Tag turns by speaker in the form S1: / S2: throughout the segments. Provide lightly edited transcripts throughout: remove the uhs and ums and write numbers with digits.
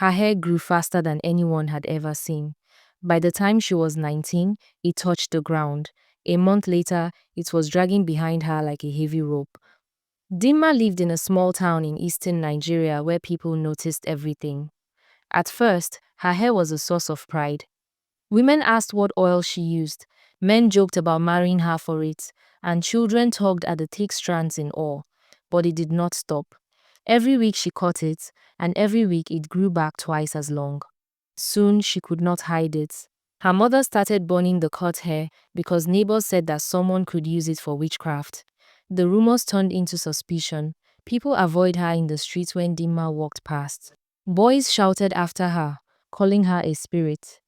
S1: Her hair grew faster than anyone had ever seen. By the time she was 19, it touched the ground. A month later, it was dragging behind her like a heavy rope. Dimma lived in a small town in eastern Nigeria where people noticed everything. At first, her hair was a source of pride. Women asked what oil she used, men joked about marrying her for it, and children tugged at the thick strands in awe. But it did not stop. Every week she cut it, and every week it grew back twice as long. Soon she could not hide it. Her mother started burning the cut hair because neighbors said that someone could use it for witchcraft. The rumors turned into suspicion. People avoided her in the streets when Dimma walked past. Boys shouted after her, calling her a spirit.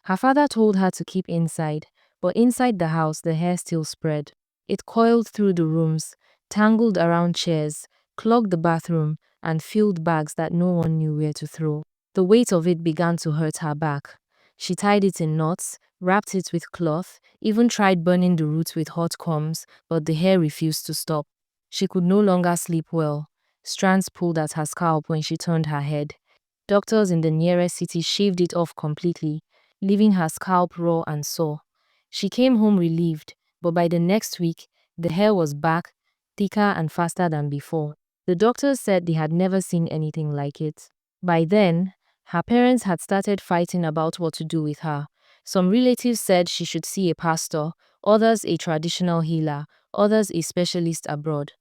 S1: Her father told her to keep inside, but inside the house the hair still spread. It coiled through the rooms, tangled around chairs, clogged the bathroom, and filled bags that no one knew where to throw. The weight of it began to hurt her back. She tied it in knots, wrapped it with cloth, even tried burning the roots with hot combs, but the hair refused to stop. She could no longer sleep well. Strands pulled at her scalp when she turned her head. Doctors in the nearest city shaved it off completely, leaving her scalp raw and sore. She came home relieved, but by the next week, the hair was back, thicker and faster than before. The doctors said they had never seen anything like it. By then, her parents had started fighting about what to do with her. Some relatives said she should see a pastor, others a traditional healer, others a specialist abroad.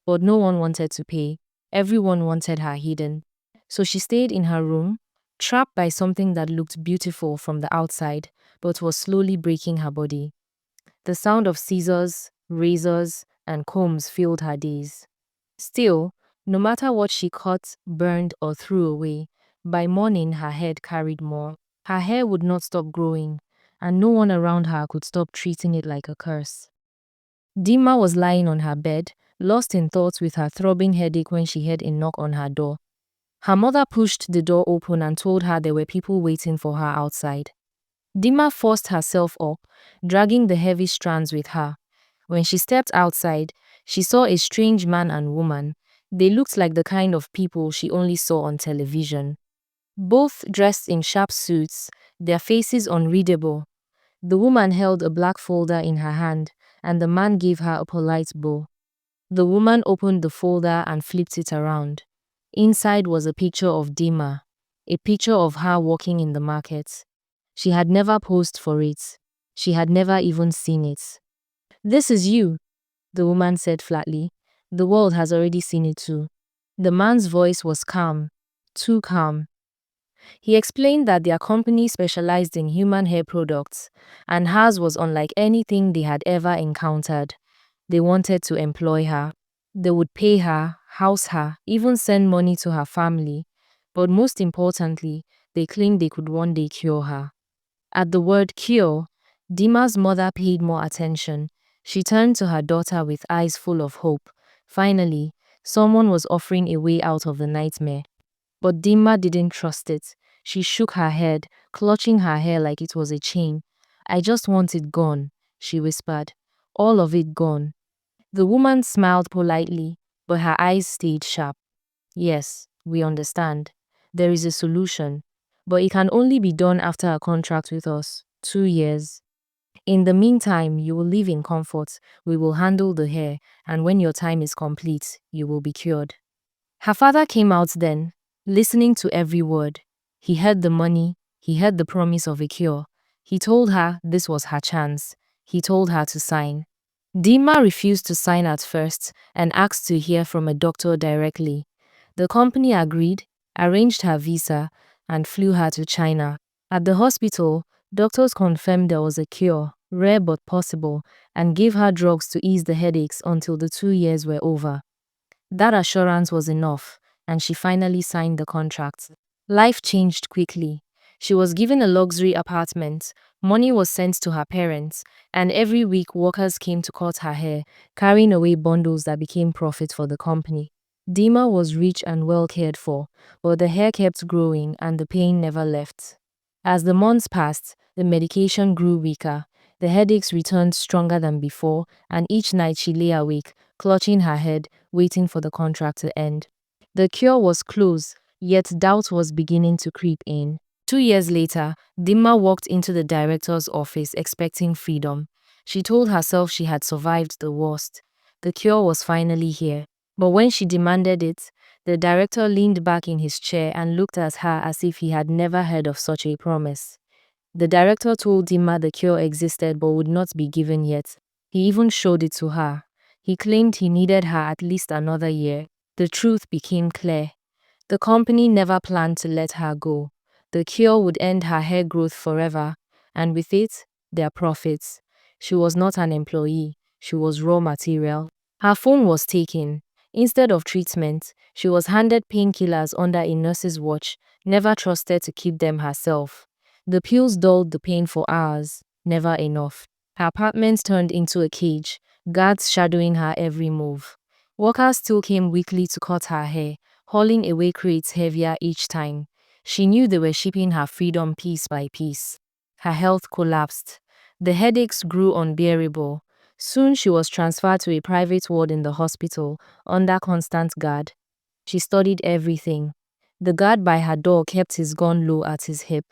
S1: But no one wanted to pay. Everyone wanted her hidden. So she stayed in her room, trapped by something that looked beautiful from the outside, but was slowly breaking her body. The sound of scissors, razors, and combs filled her days. Still, no matter what she cut, burned, or threw away, by morning her head carried more. Her hair would not stop growing, and no one around her could stop treating it like a curse. Dimma was lying on her bed, lost in thoughts with her throbbing headache when she heard a knock on her door. Her mother pushed the door open and told her there were people waiting for her outside. Dimma forced herself up, dragging the heavy strands with her. When she stepped outside, she saw a strange man and woman. They looked like the kind of people she only saw on television. Both dressed in sharp suits, their faces unreadable. The woman held a black folder in her hand, and the man gave her a polite bow. The woman opened the folder and flipped it around. Inside was a picture of Dimma, a picture of her walking in the market. She had never posed for it. She had never even seen it. "This is you," the woman said flatly. "The world has already seen it too." The man's voice was calm, too calm. He explained that their company specialized in human hair products, and hers was unlike anything they had ever encountered. They wanted to employ her. They would pay her, house her, even send money to her family. But most importantly, they claimed they could one day cure her. At the word cure, Dimma's mother paid more attention. She turned to her daughter with eyes full of hope. Finally, someone was offering a way out of the nightmare. But Dimma didn't trust it. She shook her head, clutching her hair like it was a chain. "I just want it gone," she whispered. "All of it gone." The woman smiled politely, but her eyes stayed sharp. "Yes, we understand. There is a solution. But it can only be done after a contract with us. 2 years. In the meantime, you will live in comfort. We will handle the hair, and when your time is complete, you will be cured." Her father came out then, listening to every word. He heard the money. He heard the promise of a cure. He told her this was her chance. He told her to sign. Dimma refused to sign at first and asked to hear from a doctor directly. The company agreed, arranged her visa, and flew her to China. At the hospital, doctors confirmed there was a cure, rare but possible, and gave her drugs to ease the headaches until the 2 years were over. That assurance was enough, and she finally signed the contract. Life changed quickly. She was given a luxury apartment, money was sent to her parents, and every week workers came to cut her hair, carrying away bundles that became profit for the company. Dimma was rich and well cared for, but the hair kept growing and the pain never left. As the months passed, the medication grew weaker. The headaches returned stronger than before, and each night she lay awake, clutching her head, waiting for the contract to end. The cure was close, Yet doubt was beginning to creep in. 2 years later, Dimma walked into the director's office expecting freedom. She told herself she had survived the worst. The cure was finally here. But when she demanded it, the director leaned back in his chair and looked at her as if he had never heard of such a promise. The director told Dimma the cure existed but would not be given yet. He even showed it to her. He claimed he needed her at least another year. The truth became clear. The company never planned to let her go. The cure would end her hair growth forever, and with it, their profits. She was not an employee, she was raw material. Her phone was taken. Instead of treatment, she was handed painkillers under a nurse's watch, never trusted to keep them herself. The pills dulled the pain for hours, never enough. Her apartment turned into a cage, guards shadowing her every move. Workers still came weekly to cut her hair, hauling away crates heavier each time. She knew they were shipping her freedom piece by piece. Her health collapsed. The headaches grew unbearable. Soon she was transferred to a private ward in the hospital, under constant guard. She studied everything. The guard by her door kept his gun low at his hip.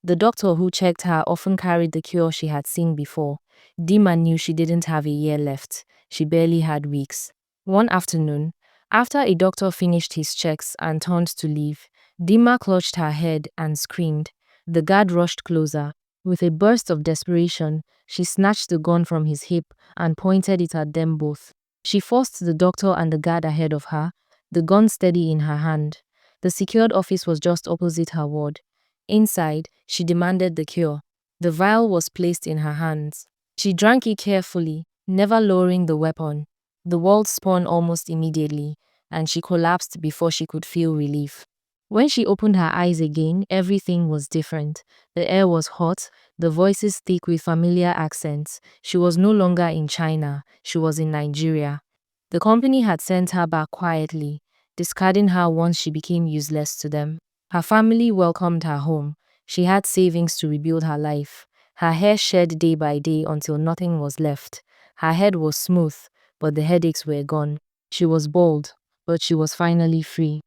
S1: The doctor who checked her often carried the cure she had seen before. Dima knew she didn't have a year left. She barely had weeks. One afternoon, after a doctor finished his checks and turned to leave, Dima clutched her head and screamed. The guard rushed closer. With a burst of desperation, she snatched the gun from his hip and pointed it at them both. She forced the doctor and the guard ahead of her, the gun steady in her hand. The secured office was just opposite her ward. Inside, she demanded the cure. The vial was placed in her hands. She drank it carefully, never lowering the weapon. The world spun almost immediately, and she collapsed before she could feel relief. When she opened her eyes again, everything was different. The air was hot, the voices thick with familiar accents. She was no longer in China, she was in Nigeria. The company had sent her back quietly, discarding her once she became useless to them. Her family welcomed her home. She had savings to rebuild her life. Her hair shed day by day until nothing was left. Her head was smooth, but the headaches were gone. She was bald, but she was finally free.